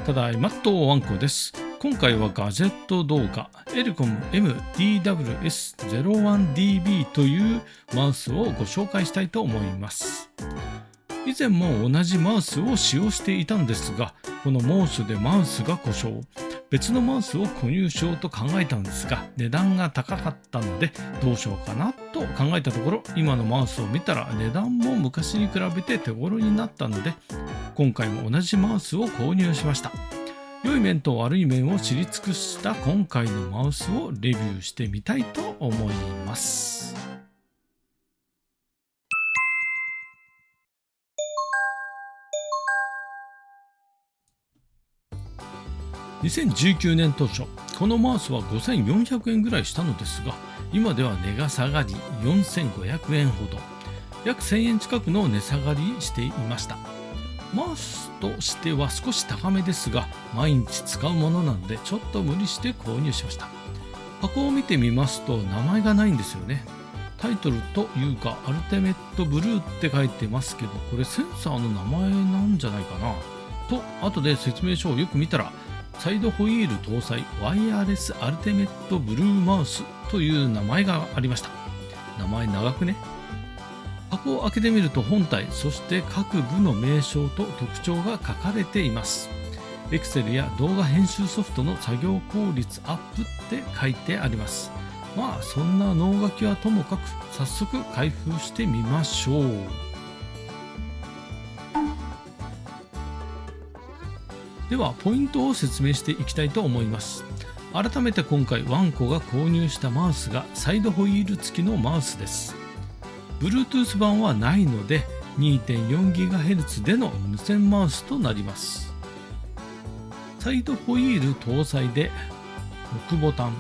ただいまっとワンコです。今回はガジェット動画エルコム MDWS01DB というマウスをご紹介したいと思います。以前も同じマウスを使用していたんですが、この猛暑でマウスが故障、別のマウスを購入しようと考えたんですが、値段が高かったのでどうしようかなと考えたところ、今のマウスを見たら値段も昔に比べて手頃になったので、今回も同じマウスを購入しました。良い面と悪い面を知り尽くした今回のマウスをレビューしてみたいと思います。2019年当初、このマウスは5400円ぐらいしたのですが、今では値が下がり4500円ほど、約1000円近くの値下がりしていました。マウスとしては少し高めですが、毎日使うものなのでちょっと無理して購入しました。箱を見てみますと名前がないんですよね。タイトルというかアルティメットブルーって書いてますけど、これセンサーの名前なんじゃないかなと後で説明書をよく見たら、サイドホイール搭載ワイヤレスアルティメットブルーマウスという名前がありました。名前長くね。箱を開けてみると本体、そして各部の名称と特徴が書かれています。Excel や動画編集ソフトの作業効率アップって書いてあります。まあそんな脳書きはともかく、早速開封してみましょう。ではポイントを説明していきたいと思います。改めて今回ワンコが購入したマウスがサイドホイール付きのマウスです。Bluetooth 版はないので 2.4GHz での無線マウスとなります。サイドホイール搭載で6ボタン、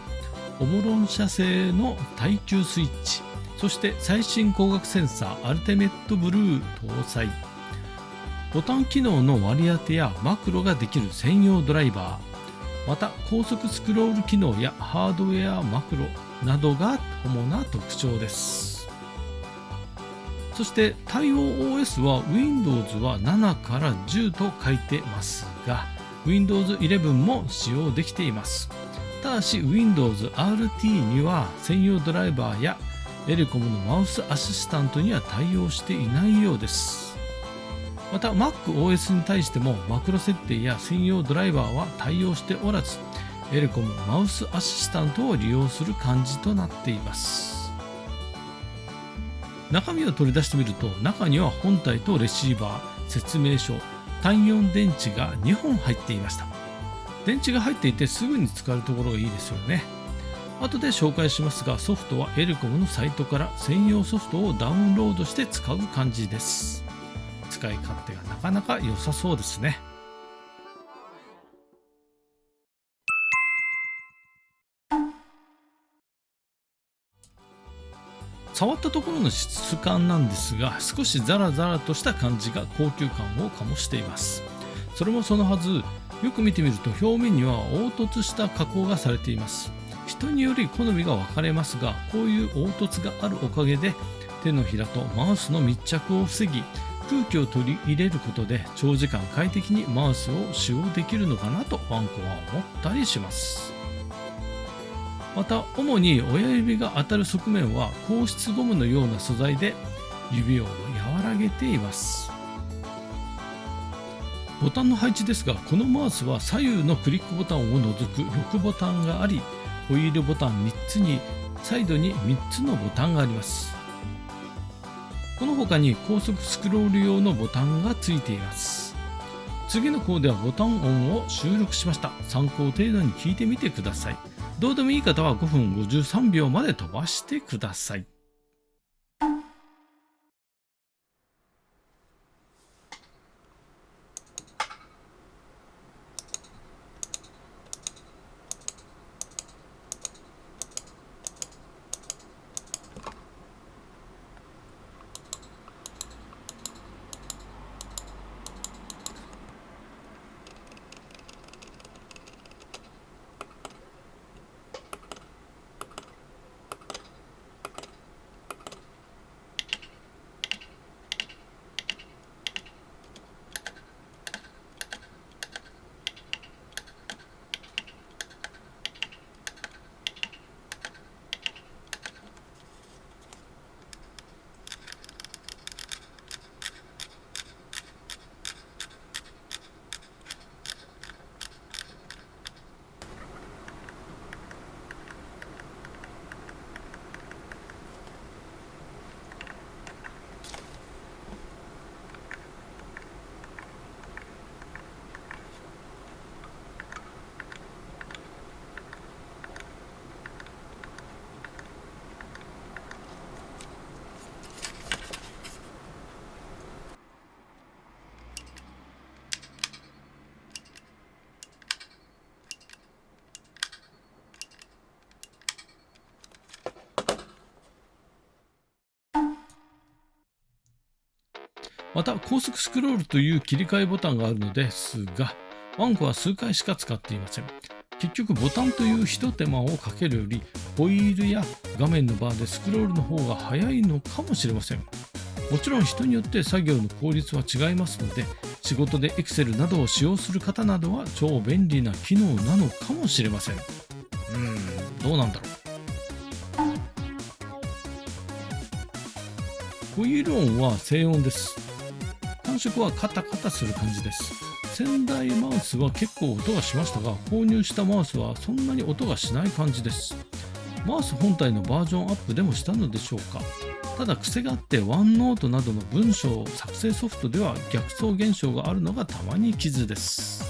オボロン社製の耐久スイッチ、そして最新光学センサーアルティメットブルー搭載、ボタン機能の割り当てやマクロができる専用ドライバー、また高速スクロール機能やハードウェアマクロなどが主な特徴です。そして対応 OS は Windows は7から10と書いてますが、 Windows 11も使用できています。ただし Windows RT には専用ドライバーやエレコムのマウスアシスタントには対応していないようです。また MacOS に対してもマクロ設定や専用ドライバーは対応しておらず、エレコムマウスアシスタントを利用する感じとなっています。中身を取り出してみると、中には本体とレシーバー、説明書、単4電池が2本入っていました。電池が入っていてすぐに使えるところがいいですよね。後で紹介しますが、ソフトはエレコムのサイトから専用ソフトをダウンロードして使う感じです。使い勝手がなかなか良さそうですね。触ったところの質感なんですが、少しザラザラとした感じが高級感を醸しています。それもそのはず、よく見てみると表面には凹凸した加工がされています。人により好みが分かれますが、こういう凹凸があるおかげで手のひらとマウスの密着を防ぎ、空気を取り入れることで長時間快適にマウスを使用できるのかなとワンコは思ったりします。また主に親指が当たる側面は硬質ゴムのような素材で指を和らげています。ボタンの配置ですが、このマウスは左右のクリックボタンを除く6ボタンがあり、ホイールボタン3つにサイドに3つのボタンがあります。この他に高速スクロール用のボタンがついています。次のコードではボタン音を収録しました。参考程度に聞いてみてください。どうでもいい方は5分53秒まで飛ばしてください。また高速スクロールという切り替えボタンがあるのですが、ワンコは数回しか使っていません。結局ボタンという一手間をかけるより、ホイールや画面のバーでスクロールの方が早いのかもしれません。もちろん人によって作業の効率は違いますので、仕事で Excel などを使用する方などは超便利な機能なのかもしれません。どうなんだろう。ホイール音は静音です。感触はカタカタする感じです。先代マウスは結構音がしましたが、購入したマウスはそんなに音がしない感じです。マウス本体のバージョンアップでもしたのでしょうか。ただ癖があって、ワンノートなどの文章作成ソフトでは逆走現象があるのがたまに傷です。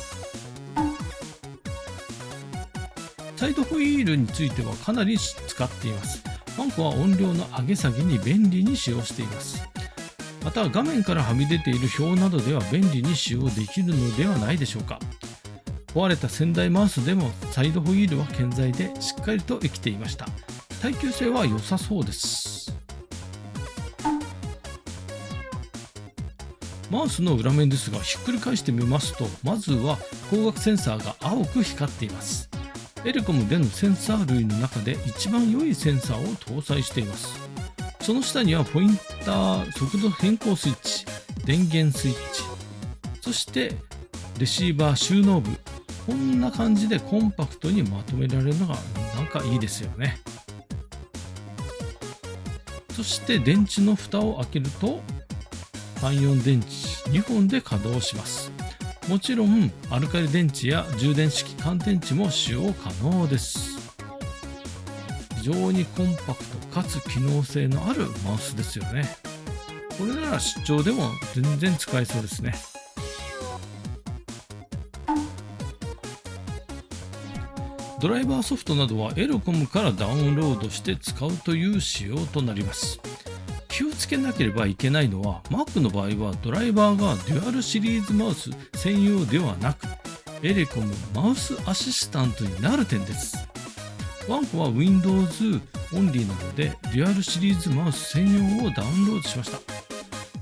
サイドホイールについてはかなり使っています。ワンコは音量の上げ下げに便利に使用しています。また画面からはみ出ている表などでは便利に使用できるのではないでしょうか。壊れた先代マウスでもサイドホイールは健在でしっかりと生きていました。耐久性は良さそうです。マウスの裏面ですが、ひっくり返してみますと、まずは光学センサーが青く光っています。エレコムでのセンサー類の中で一番良いセンサーを搭載しています。その下にはポインター、速度変更スイッチ、電源スイッチ、そしてレシーバー収納部、こんな感じでコンパクトにまとめられるのがなんかいいですよね。そして電池の蓋を開けると単4電池2本で稼働します。もちろんアルカリ電池や充電式乾電池も使用可能です。非常にコンパクトかつ機能性のあるマウスですよね。これなら出張でも全然使えそうですね。ドライバーソフトなどはエレコムからダウンロードして使うという仕様となります。気をつけなければいけないのは、 Mac の場合はドライバーがデュアルシリーズマウス専用ではなく、エレコムマウスアシスタントになる点です。ワンコは Windows オンリーなので、デュアルシリーズマウス専用をダウンロードしました。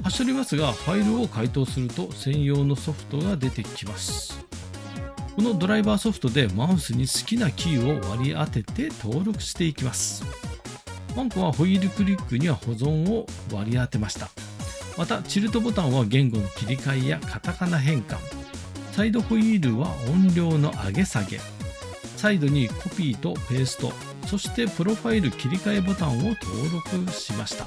走りますが、ファイルを解凍すると専用のソフトが出てきます。このドライバーソフトでマウスに好きなキーを割り当てて登録していきます。ワンコはホイールクリックには保存を割り当てました。またチルトボタンは言語の切り替えやカタカナ変換、サイドホイールは音量の上げ下げ、サイドにコピーとペースト、そしてプロファイル切り替えボタンを登録しました。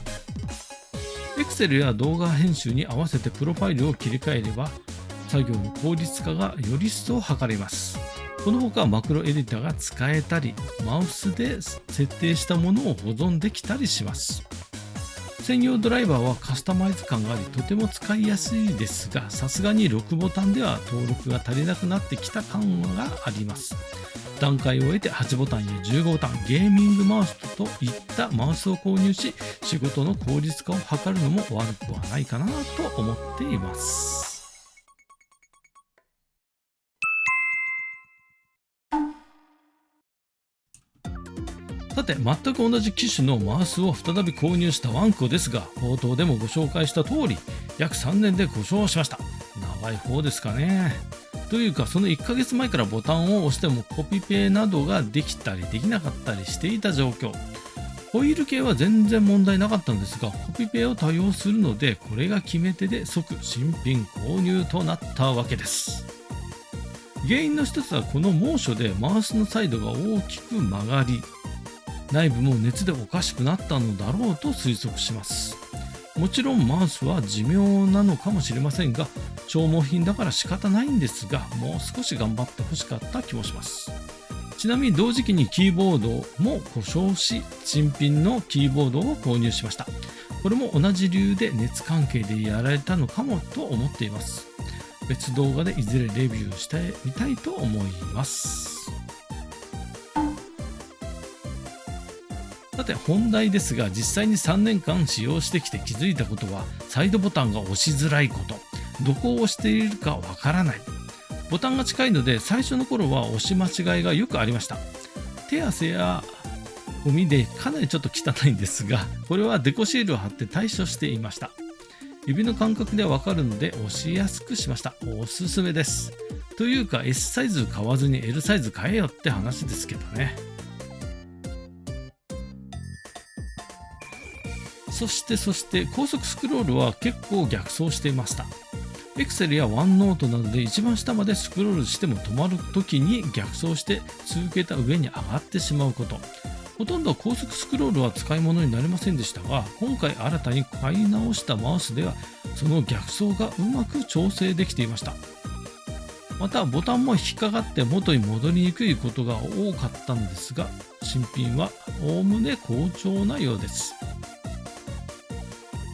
Excel や動画編集に合わせてプロファイルを切り替えれば作業の効率化がより一層図れます。このほかマクロエディタが使えたり、マウスで設定したものを保存できたりします。専用ドライバーはカスタマイズ感があり、とても使いやすいですが、さすがに6ボタンでは登録が足りなくなってきた感があります。段階を経て8ボタンや15ボタン、ゲーミングマウスといったマウスを購入し、仕事の効率化を図るのも悪くはないかなと思っています。さて、全く同じ機種のマウスを再び購入したワンコですが、冒頭でもご紹介した通り、約3年で故障しました。長い方ですかね。というか、その1ヶ月前からボタンを押してもコピペなどができたりできなかったりしていた状況。ホイール系は全然問題なかったんですが、コピペを多用するので、これが決め手で即新品購入となったわけです。原因の一つは、この猛暑でマウスのサイドが大きく曲がり、内部も熱でおかしくなったのだろうと推測します。もちろんマウスは寿命なのかもしれませんが、消耗品だから仕方ないんですが、もう少し頑張ってほしかった気もします。ちなみに同時期にキーボードも故障し、新品のキーボードを購入しました。これも同じ理由で熱関係でやられたのかもと思っています。別動画でいずれレビューしてみたいと思います。さて、本題ですが、実際に3年間使用してきて気づいたことは、サイドボタンが押しづらいこと、どこを押しているかわからない。ボタンが近いので、最初の頃は押し間違いがよくありました。手汗やゴミでかなりちょっと汚いんですが、これはデコシールを貼って対処していました。指の感覚でわかるので押しやすくしました。おすすめです。というか S サイズ買わずに L サイズ買えよって話ですけどね。そして高速スクロールは結構逆走していました。Excel や OneNote などで一番下までスクロールしても止まるときに逆走して続けた上に上がってしまうこと。ほとんど高速スクロールは使い物になりませんでしたが、今回新たに買い直したマウスではその逆走がうまく調整できていました。またボタンも引っかかって元に戻りにくいことが多かったんですが、新品はおおむね好調なようです。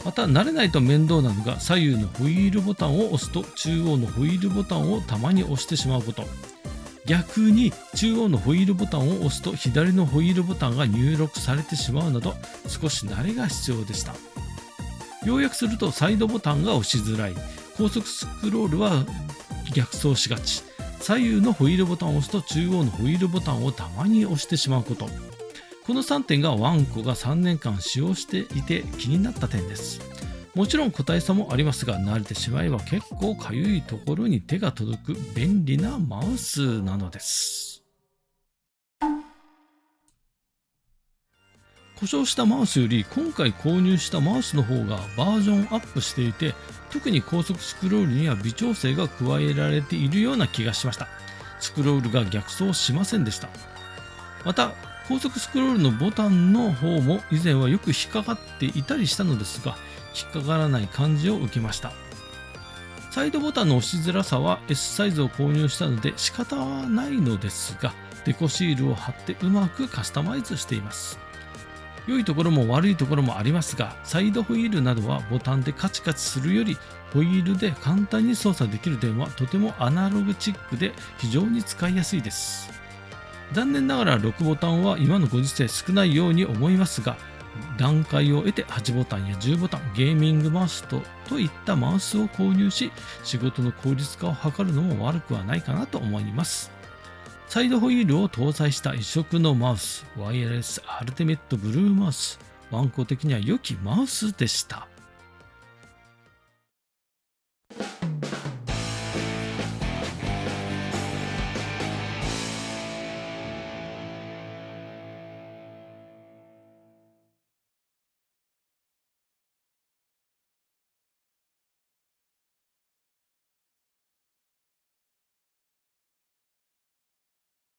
また慣れないと面倒なのが左右のホイールボタンを押すと中央のホイールボタンをたまに押してしまうこと。逆に中央のホイールボタンを押すと左のホイールボタンが入力されてしまうなど少し慣れが必要でした。要約するとサイドボタンが押しづらい、高速スクロールは逆走しがち、左右のホイールボタンを押すと中央のホイールボタンをたまに押してしまうこと。この3点がワンコが3年間使用していて気になった点です。もちろん個体差もありますが、慣れてしまえば結構かゆいところに手が届く便利なマウスなのです。故障したマウスより今回購入したマウスの方がバージョンアップしていて、特に高速スクロールには微調整が加えられているような気がしました。スクロールが逆走しませんでした。また高速スクロールのボタンの方も以前はよく引っかかっていたりしたのですが、引っかからない感じを受けました。サイドボタンの押しづらさは S サイズを購入したので仕方はないのですが、デコシールを貼ってうまくカスタマイズしています。良いところも悪いところもありますが、サイドホイールなどはボタンでカチカチするよりホイールで簡単に操作できる点はとてもアナログチックで非常に使いやすいです。残念ながら6ボタンは今のご時世少ないように思いますが、段階を得て8ボタンや10ボタン、ゲーミングマウスといったマウスを購入し、仕事の効率化を図るのも悪くはないかなと思います。サイドホイールを搭載した異色のマウス、ワイヤレスアルティメットブルーマウス、ワンコ的には良きマウスでした。